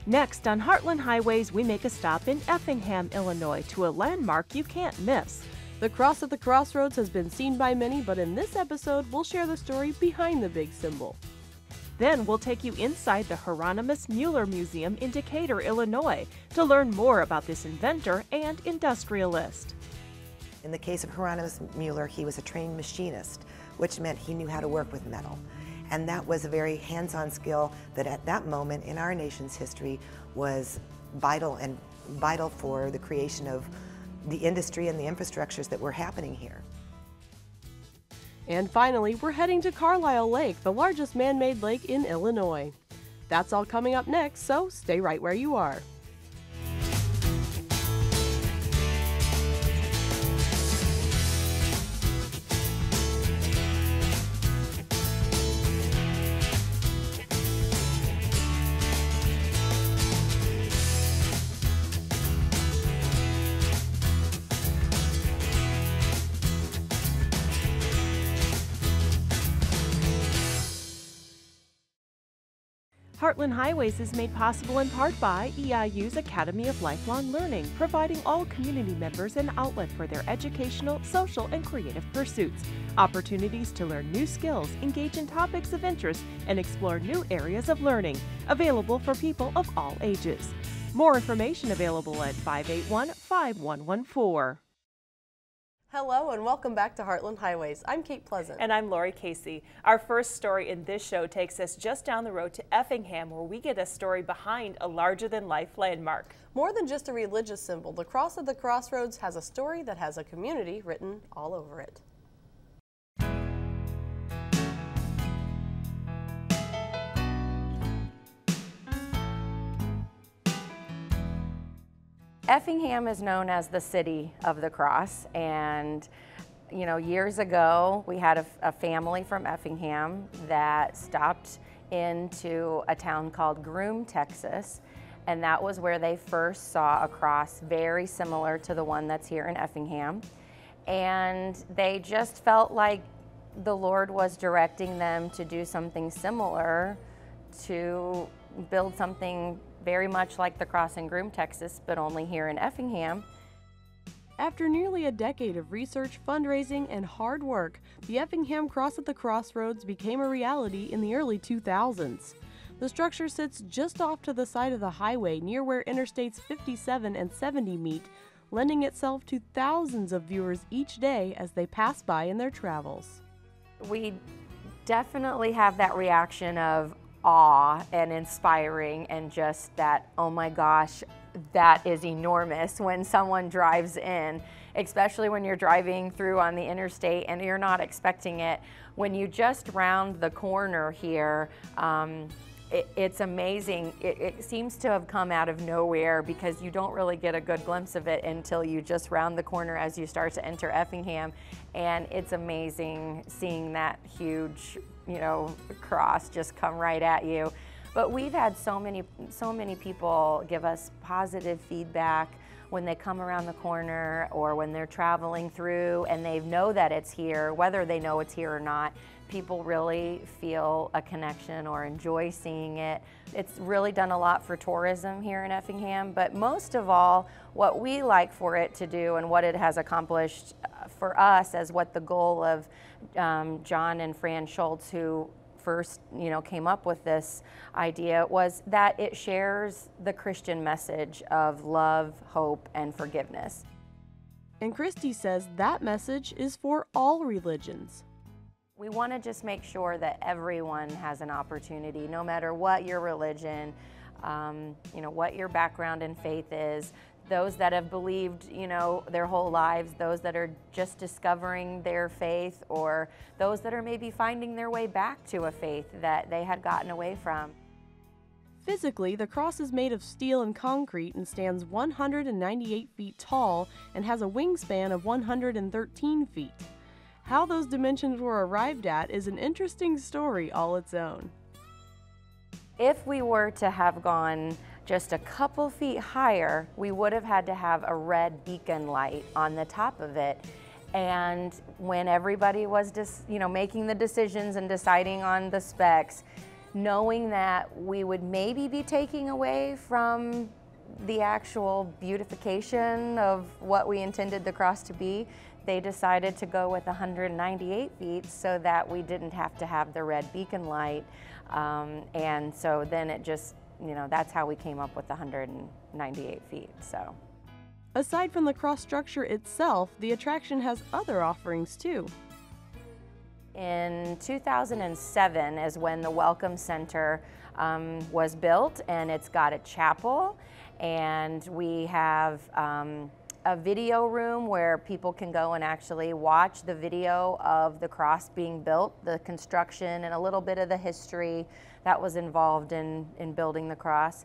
Next on Heartland Highways, we make a stop in Effingham, Illinois to a landmark you can't miss. The cross at the Crossroads has been seen by many, but in this episode, we'll share the story behind the big symbol. Then we'll take you inside the Hieronymus Mueller Museum in Decatur, Illinois, to learn more about this inventor and industrialist. In the case of Hieronymus Mueller, he was a trained machinist, which meant he knew how to work with metal. And that was a very hands-on skill that at that moment in our nation's history was vital for the creation of the industry and the infrastructures that were happening here. And finally, we're heading to Carlyle Lake, the largest man-made lake in Illinois. That's all coming up next, so stay right where you are. Heartland Highways is made possible in part by EIU's Academy of Lifelong Learning, providing all community members an outlet for their educational, social, and creative pursuits, opportunities to learn new skills, engage in topics of interest, and explore new areas of learning, available for people of all ages. More information available at 581-5114. Hello and welcome back to Heartland Highways. I'm Kate Pleasant. And I'm Lori Casey. Our first story in this show takes us just down the road to Effingham, where we get a story behind a larger-than-life landmark. More than just a religious symbol, the cross at the Crossroads has a story that has a community written all over it. Effingham is known as the city of the cross, and years ago we had a family from Effingham that stopped into a town called Groom, Texas, and that was where they first saw a cross very similar to the one that's here in Effingham, and they just felt like the Lord was directing them to do something similar, to build something very much like the cross in Groom, Texas, but only here in Effingham. After nearly a decade of research, fundraising, and hard work, the Effingham Cross at the Crossroads became a reality in the early 2000s. The structure sits just off to the side of the highway near where interstates 57 and 70 meet, lending itself to thousands of viewers each day as they pass by in their travels. We definitely have that reaction of awe and inspiring, and just that, oh my gosh, that is enormous when someone drives in, especially when you're driving through on the interstate and you're not expecting it. When you just round the corner here, it's amazing. It seems to have come out of nowhere because you don't really get a good glimpse of it until you just round the corner as you start to enter Effingham, and it's amazing seeing that huge cross just come right at you. But we've had so many people give us positive feedback when they come around the corner or when they're traveling through and they know that it's here, whether they know it's here or not. People really feel a connection or enjoy seeing it. It's really done a lot for tourism here in Effingham, but most of all, what we like for it to do and what it has accomplished for us as what the goal of John and Fran Schultz, who first came up with this idea, was that it shares the Christian message of love, hope, and forgiveness. And Christy says that message is for all religions. We want to just make sure that everyone has an opportunity, no matter what your religion, what your background in faith is. Those that have believed, their whole lives, those that are just discovering their faith, or those that are maybe finding their way back to a faith that they had gotten away from. Physically, the cross is made of steel and concrete and stands 198 feet tall and has a wingspan of 113 feet. How those dimensions were arrived at is an interesting story all its own. If we were to have gone just a couple feet higher, we would have had to have a red beacon light on the top of it. And when everybody was just, making the decisions and deciding on the specs, knowing that we would maybe be taking away from the actual beautification of what we intended the cross to be, they decided to go with 198 feet so that we didn't have to have the red beacon light. And so then it just, you know, that's how we came up with 198 feet. So. Aside from the cross structure itself, the attraction has other offerings too. In 2007 is when the Welcome Center was built, and it's got a chapel, and we have a video room where people can go and actually watch the video of the cross being built, the construction, and a little bit of the history that was involved in building the cross.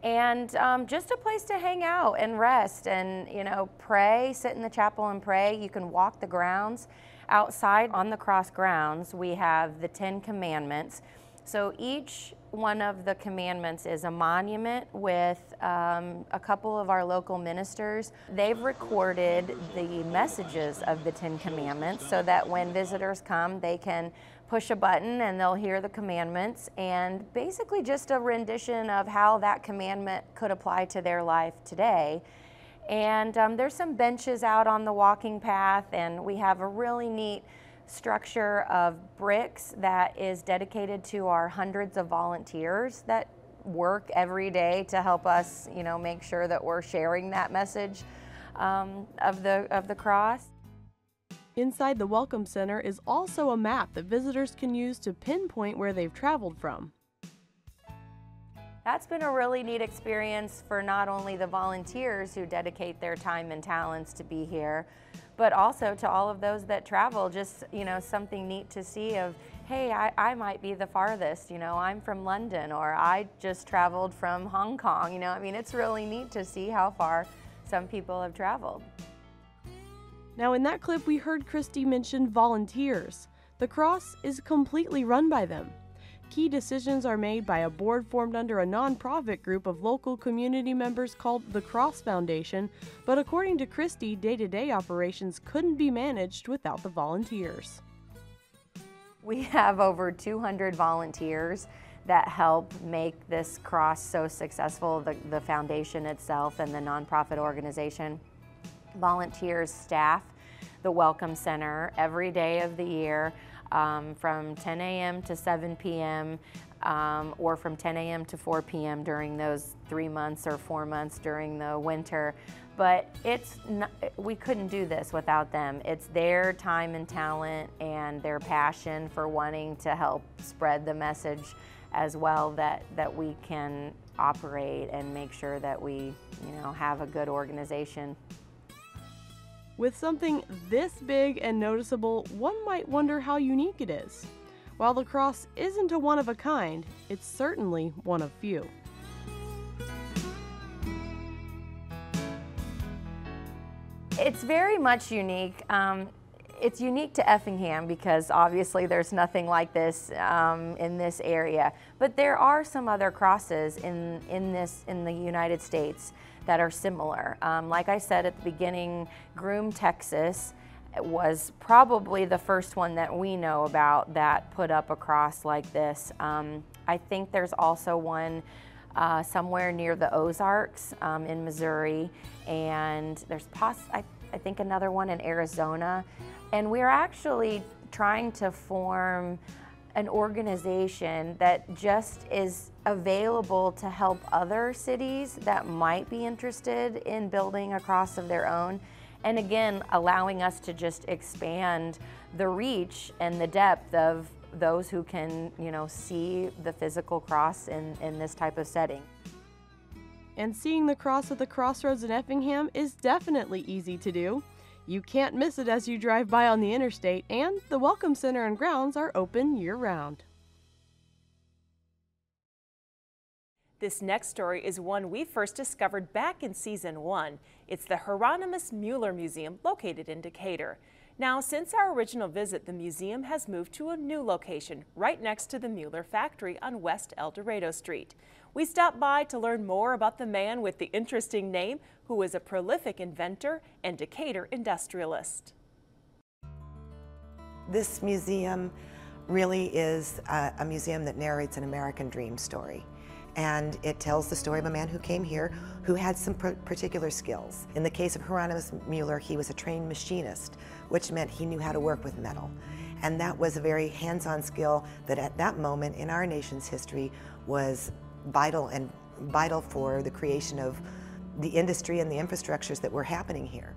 And just a place to hang out and rest and, you know, pray, sit in the chapel and pray. You can walk the grounds. Outside on the cross grounds, we have the 10 Commandments. So each one of the commandments is a monument with a couple of our local ministers. They've recorded the messages of the 10 Commandments so that when visitors come, they can push a button and they'll hear the commandments, and basically just a rendition of how that commandment could apply to their life today. And there's some benches out on the walking path, and we have a really neat structure of bricks that is dedicated to our hundreds of volunteers that work every day to help us, you know, make sure that we're sharing that message of the cross. Inside the Welcome Center is also a map that visitors can use to pinpoint where they've traveled from. That's been a really neat experience for not only the volunteers who dedicate their time and talents to be here, but also to all of those that travel. Just, you know, something neat to see of, hey, I might be the farthest, you know, I'm from London, or I just traveled from Hong Kong, you know. I mean, it's really neat to see how far some people have traveled. Now, in that clip, we heard Christy mention volunteers. The cross is completely run by them. Key decisions are made by a board formed under a nonprofit group of local community members called the Cross Foundation, but according to Christy, day-to-day operations couldn't be managed without the volunteers. We have over 200 volunteers that help make this cross so successful, the foundation itself and the nonprofit organization. Volunteers staff the Welcome Center every day of the year, from 10 a.m. to 7 p.m. Or from 10 a.m. to 4 p.m. during those 3 months or 4 months during the winter. But we couldn't do this without them. It's their time and talent and their passion for wanting to help spread the message as well that we can operate and make sure that we, you know, have a good organization. With something this big and noticeable, one might wonder how unique it is. While the cross isn't a one of a kind, it's certainly one of few. It's very much unique. It's unique to Effingham because obviously there's nothing like this in this area. But there are some other crosses in the United States that are similar. Like I said at the beginning, Groom, Texas was probably the first one that we know about that put up a cross like this. I think there's also one somewhere near the Ozarks in Missouri, and there's I think another one in Arizona. And we're actually trying to form an organization that just is available to help other cities that might be interested in building a cross of their own. And again, allowing us to just expand the reach and the depth of those who can, you know, see the physical cross in this type of setting. And seeing the cross at the Crossroads in Effingham is definitely easy to do. You can't miss it as you drive by on the interstate, and the Welcome Center and grounds are open year-round. This next story is one we first discovered back in Season 1. It's the Hieronymus Mueller Museum located in Decatur. Now, since our original visit, the museum has moved to a new location right next to the Mueller factory on West El Dorado Street. We stopped by to learn more about the man with the interesting name, who is a prolific inventor and Decatur industrialist. This museum really is a museum that narrates an American dream story. And it tells the story of a man who came here who had some particular skills. In the case of Hieronymus Mueller, he was a trained machinist, which meant he knew how to work with metal. And that was a very hands-on skill that at that moment in our nation's history was vital for the creation of the industry and the infrastructures that were happening here.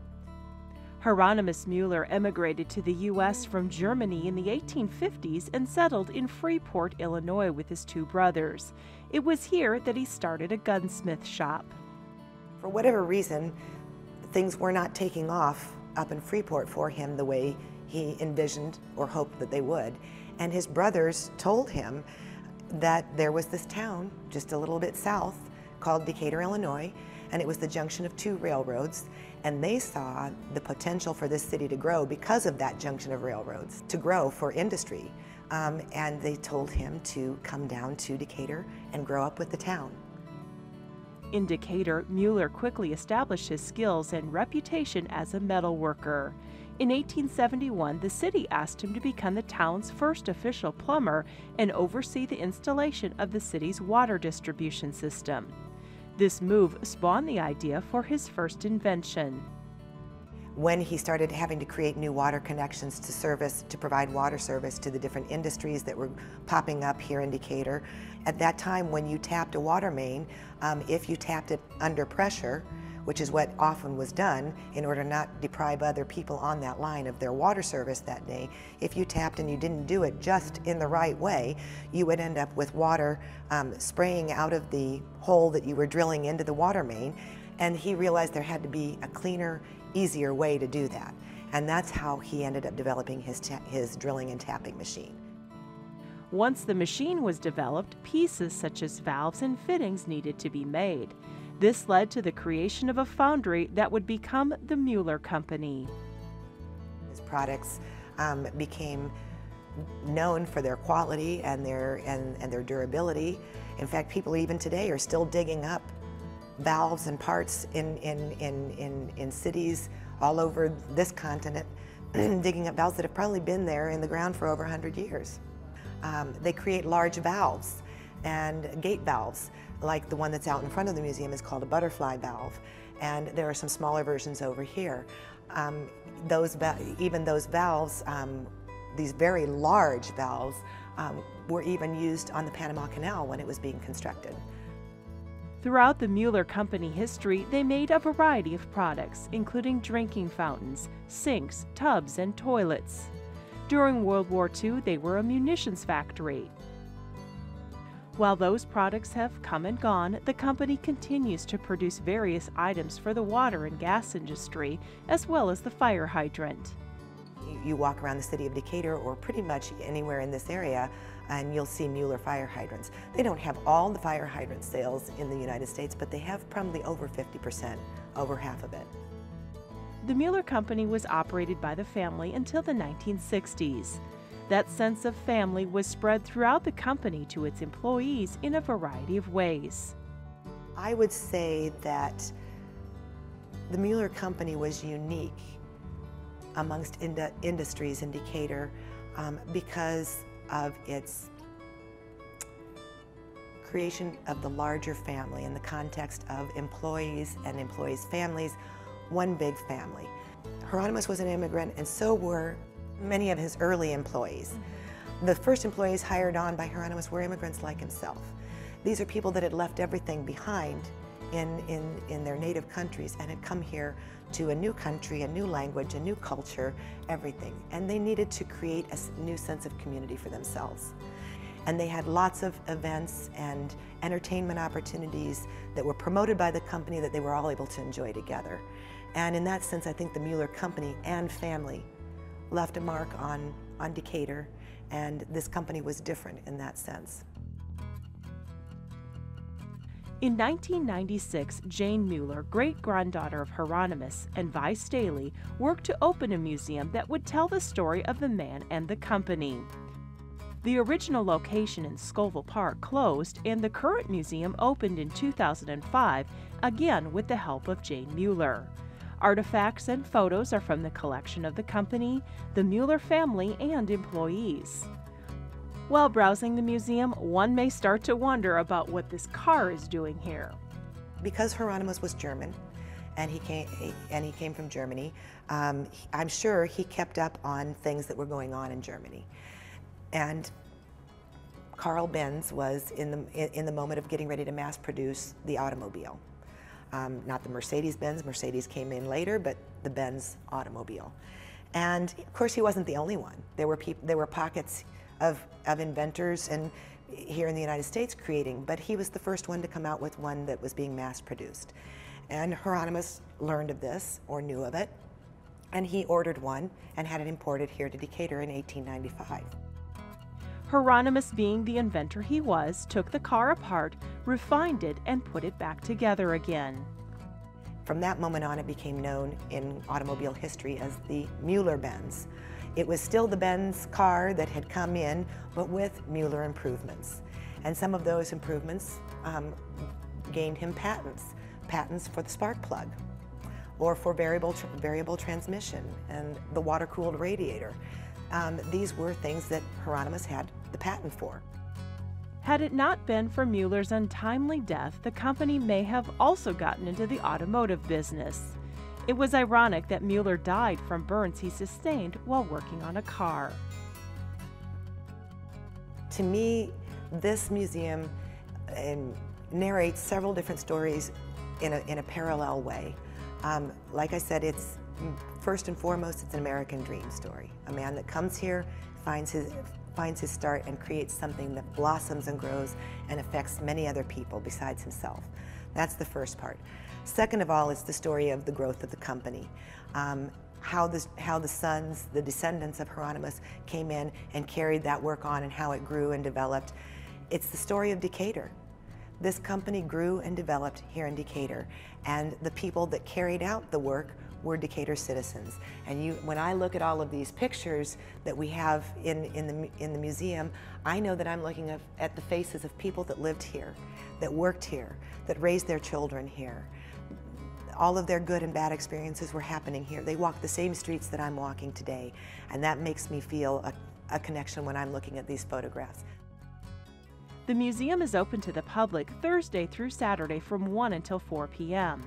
Hieronymus Mueller emigrated to the U.S. from Germany in the 1850s and settled in Freeport, Illinois with his two brothers. It was here that he started a gunsmith shop. For whatever reason, things were not taking off up in Freeport for him the way he envisioned or hoped that they would. And his brothers told him that there was this town just a little bit south called Decatur, Illinois, and it was the junction of two railroads, and they saw the potential for this city to grow because of that junction of railroads, to grow for industry. And they told him to come down to Decatur and grow up with the town. In Decatur, Mueller quickly established his skills and reputation as a metal worker. In 1871, the city asked him to become the town's first official plumber and oversee the installation of the city's water distribution system. This move spawned the idea for his first invention. When he started having to create new water connections to provide water service to the different industries that were popping up here in Decatur, at that time when you tapped a water main, if you tapped it under pressure, which is what often was done in order not to deprive other people on that line of their water service that day, if you tapped and you didn't do it just in the right way, you would end up with water spraying out of the hole that you were drilling into the water main. And he realized there had to be a cleaner, easier way to do that. And that's how he ended up developing his drilling and tapping machine. Once the machine was developed, pieces such as valves and fittings needed to be made. This led to the creation of a foundry that would become the Mueller Company. His products became known for their quality and their durability. In fact, people even today are still digging up valves and parts in cities all over this continent, digging up valves that have probably been there in the ground for over 100 years. They create large valves and gate valves, like the one that's out in front of the museum is called a butterfly valve, and there are some smaller versions over here. Even those valves, these very large valves, were even used on the Panama Canal when it was being constructed. Throughout the Mueller Company history, they made a variety of products, including drinking fountains, sinks, tubs, and toilets. During World War II, they were a munitions factory. While those products have come and gone, the company continues to produce various items for the water and gas industry, as well as the fire hydrant. You walk around the city of Decatur or pretty much anywhere in this area and you'll see Mueller fire hydrants. They don't have all the fire hydrant sales in the United States, but they have probably over 50%, over half of it. The Mueller Company was operated by the family until the 1960s. That sense of family was spread throughout the company to its employees in a variety of ways. I would say that the Mueller Company was unique amongst industries in Decatur because of its creation of the larger family in the context of employees and employees' families, one big family. Hieronymus was an immigrant, and so were many of his early employees. The first employees hired on by Hieronymus were immigrants like himself. These are people that had left everything behind in their native countries and had come here to a new country, a new language, a new culture, everything. And they needed to create a new sense of community for themselves. And they had lots of events and entertainment opportunities that were promoted by the company that they were all able to enjoy together. And in that sense, I think the Mueller Company and family left a mark on Decatur, and this company was different in that sense. In 1996, Jane Mueller, great-granddaughter of Hieronymus, and Vi Staley worked to open a museum that would tell the story of the man and the company. The original location in Scoville Park closed, and the current museum opened in 2005, again with the help of Jane Mueller. Artifacts and photos are from the collection of the company, the Mueller family, and employees. While browsing the museum, one may start to wonder about what this car is doing here. Because Hieronymus was German, and he came from Germany, I'm sure he kept up on things that were going on in Germany. And Carl Benz was in the moment of getting ready to mass produce the automobile. Not the Mercedes-Benz, Mercedes came in later, but the Benz automobile. And of course he wasn't the only one. There were pockets of inventors and here in the United States creating, but he was the first one to come out with one that was being mass produced. And Hieronymus learned of this, or knew of it, and he ordered one and had it imported here to Decatur in 1895. Hieronymus, being the inventor he was, took the car apart, refined it, and put it back together again. From that moment on, it became known in automobile history as the Mueller Benz. It was still the Benz car that had come in, but with Mueller improvements. And some of those improvements gained him patents for the spark plug, or for variable transmission and the water-cooled radiator. These were things that Hieronymus had the patent for. Had it not been for Mueller's untimely death, the company may have also gotten into the automotive business. It was ironic that Mueller died from burns he sustained while working on a car. To me, this museum narrates several different stories in a parallel way. Like I said, it's first and foremost, it's an American dream story. A man that comes here, finds his start, and creates something that blossoms and grows and affects many other people besides himself. That's the first part. Second of all, it's the story of the growth of the company. How the sons, the descendants of Hieronymus, came in and carried that work on, and how it grew and developed. It's the story of Decatur. This company grew and developed here in Decatur, and the people that carried out the work were Decatur citizens. And when I look at all of these pictures that we have in the museum, I know that I'm looking at the faces of people that lived here, that worked here, that raised their children here. All of their good and bad experiences were happening here. They walked the same streets that I'm walking today, and that makes me feel a connection when I'm looking at these photographs. The museum is open to the public Thursday through Saturday from 1 until 4 p.m.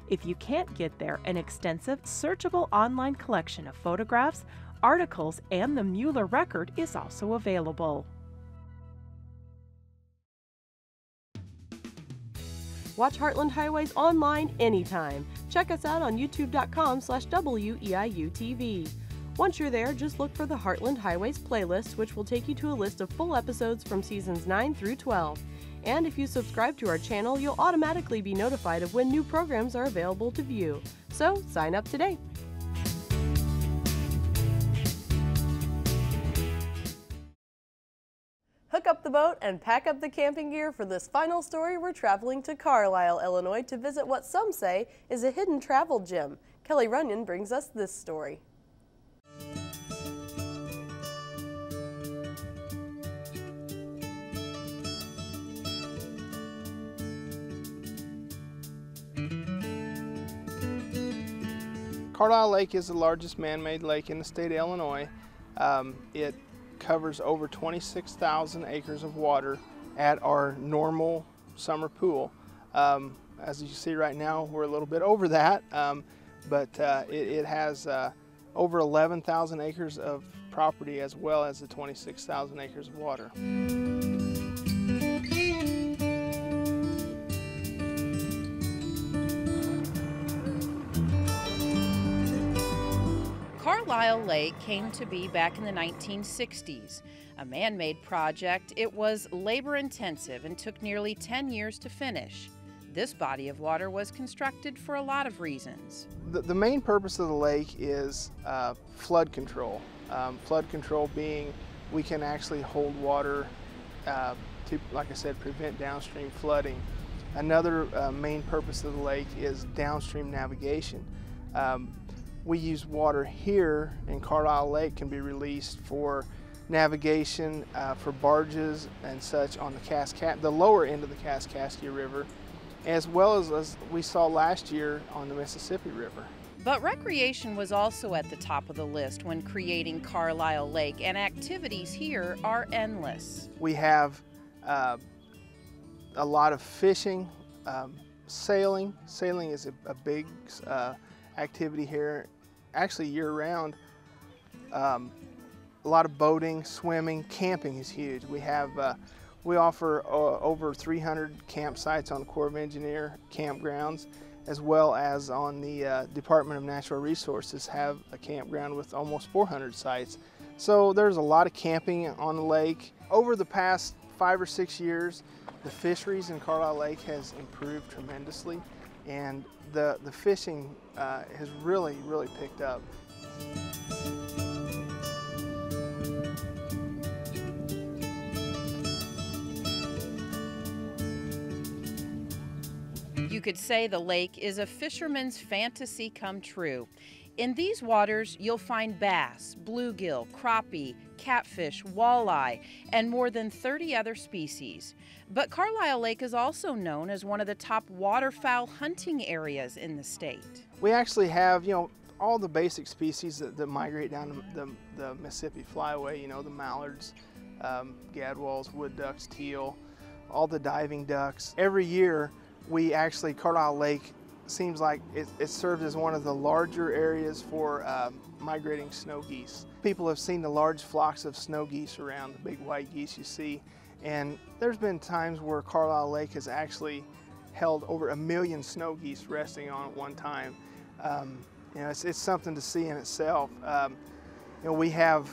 If you can't get there, an extensive, searchable online collection of photographs, articles, and the Mueller record is also available. Watch Heartland Highways online anytime. Check us out on youtube.com/WEIU TV. Once you're there, just look for the Heartland Highways playlist, which will take you to a list of full episodes from seasons 9 through 12. And if you subscribe to our channel, you'll automatically be notified of when new programs are available to view. So sign up today. Hook up the boat and pack up the camping gear for this final story. We're traveling to Carlyle, Illinois to visit what some say is a hidden travel gem. Kelly Runyon brings us this story. Carlyle Lake is the largest man-made lake in the state of Illinois. It covers over 26,000 acres of water at our normal summer pool. As you see right now, we're a little bit over that, but it has over 11,000 acres of property as well as the 26,000 acres of water. Carlyle Lake came to be back in the 1960s. A man-made project, it was labor-intensive and took nearly 10 years to finish. This body of water was constructed for a lot of reasons. The main purpose of the lake is flood control. Flood control being we can actually hold water to, like I said, prevent downstream flooding. Another main purpose of the lake is downstream navigation. We use water here in Carlyle Lake can be released for navigation for barges and such on the lower end of the Kaskaskia River, as well as we saw last year on the Mississippi River. But recreation was also at the top of the list when creating Carlyle Lake, and activities here are endless. We have a lot of fishing, sailing. Sailing is a big activity here, actually year-round. A lot of boating, swimming, camping is huge. We offer over 300 campsites on Corps of Engineer campgrounds, as well as on the Department of Natural Resources have a campground with almost 400 sites. So there's a lot of camping on the lake. Over the past 5 or 6 years, the fisheries in Carlyle Lake has improved tremendously, and the fishing has really picked up. You could say the lake is a fisherman's fantasy come true. In these waters, you'll find bass, bluegill, crappie, catfish, walleye, and more than 30 other species. But Carlyle Lake is also known as one of the top waterfowl hunting areas in the state. We actually have, all the basic species that migrate down the Mississippi Flyway, the mallards, gadwalls, wood ducks, teal, all the diving ducks. Every year, Carlyle Lake seems like it serves as one of the larger areas for migrating snow geese. People have seen the large flocks of snow geese around, the big white geese you see, and there's been times where Carlyle Lake has actually held over 1 million snow geese resting on at one time. It's something to see in itself. We have,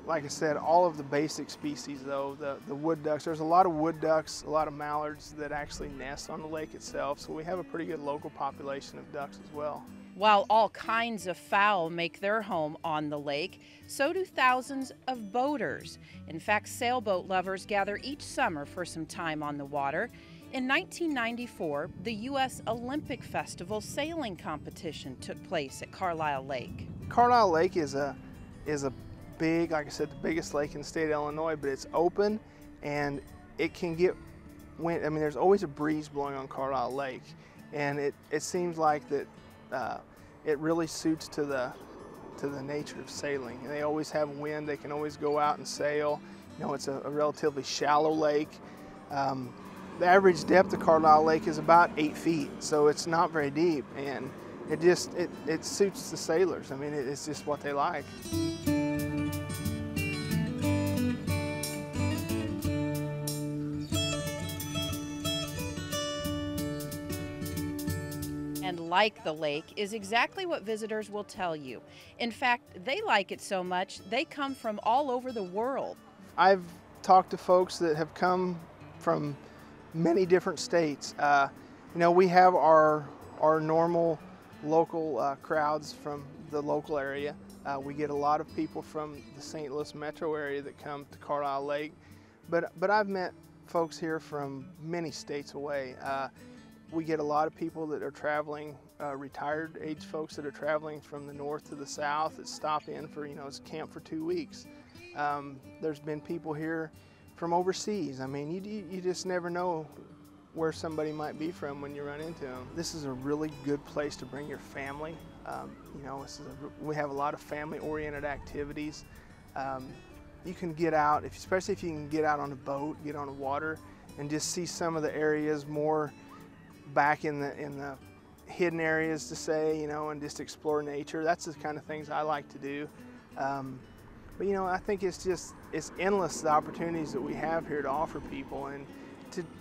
like I said, all of the basic species though, the wood ducks. There's a lot of wood ducks, a lot of mallards that actually nest on the lake itself, so we have a pretty good local population of ducks as well. While all kinds of fowl make their home on the lake, so do thousands of boaters. In fact, sailboat lovers gather each summer for some time on the water. In 1994, the U.S. Olympic Festival sailing competition took place at Carlyle Lake. Carlyle Lake is a big, like I said, the biggest lake in the state of Illinois, but it's open and it can get wind. There's always a breeze blowing on Carlyle Lake, and it seems like that it really suits to the nature of sailing. And they always have wind. They can always go out and sail. It's a relatively shallow lake. The average depth of Carlyle Lake is about 8 feet, so it's not very deep, and it suits the sailors. It's just what they like. And like the lake is exactly what visitors will tell you. In fact, they like it so much, they come from all over the world. I've talked to folks that have come from many different states. We have our normal local crowds from the local area. We get a lot of people from the St. Louis metro area that come to Carlyle Lake, but I've met folks here from many states away. We get a lot of people that are traveling, retired age folks that are traveling from the north to the south that stop in for, it's camp for 2 weeks. There's been people here from overseas. You just never know where somebody might be from when you run into them. This is a really good place to bring your family. We have a lot of family-oriented activities. You can get out, especially if you can get out on a boat, get on the water, and just see some of the areas more back in the hidden areas to say, and just explore nature. That's the kind of things I like to do. But I think it's endless the opportunities that we have here to offer people, and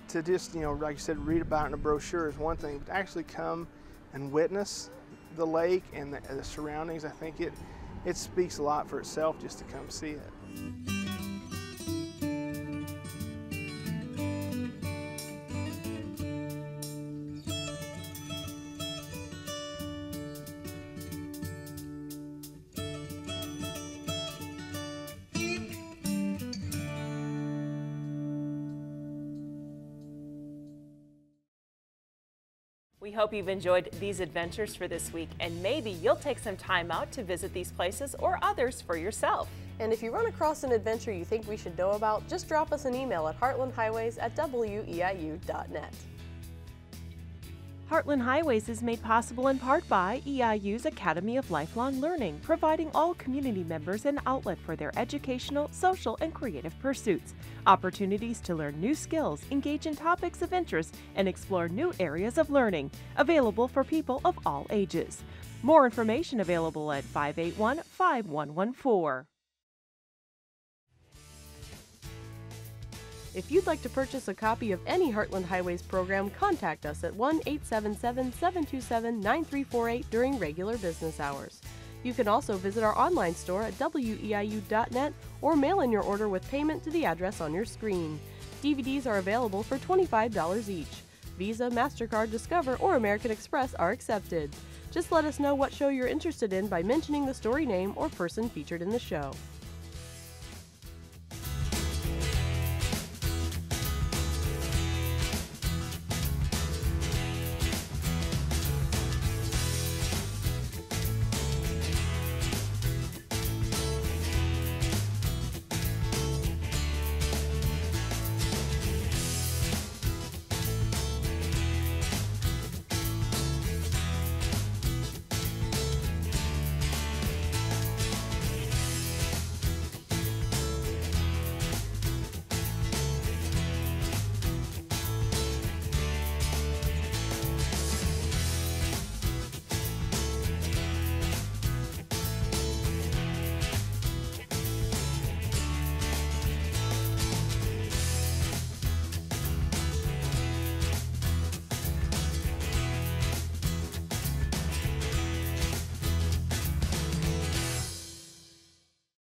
to just, like I said, read about it in a brochure is one thing, but to actually come and witness the lake and the surroundings, I think it speaks a lot for itself just to come see it. We hope you've enjoyed these adventures for this week, and maybe you'll take some time out to visit these places or others for yourself. And if you run across an adventure you think we should know about, just drop us an email at heartlandhighways@weiu.net. Heartland Highways is made possible in part by EIU's Academy of Lifelong Learning, providing all community members an outlet for their educational, social, and creative pursuits. Opportunities to learn new skills, engage in topics of interest, and explore new areas of learning. Available for people of all ages. More information available at 581-5114. If you'd like to purchase a copy of any Heartland Highways program, contact us at 1-877-727-9348 during regular business hours. You can also visit our online store at weiu.net or mail in your order with payment to the address on your screen. DVDs are available for $25 each. Visa, MasterCard, Discover, or American Express are accepted. Just let us know what show you're interested in by mentioning the story name or person featured in the show.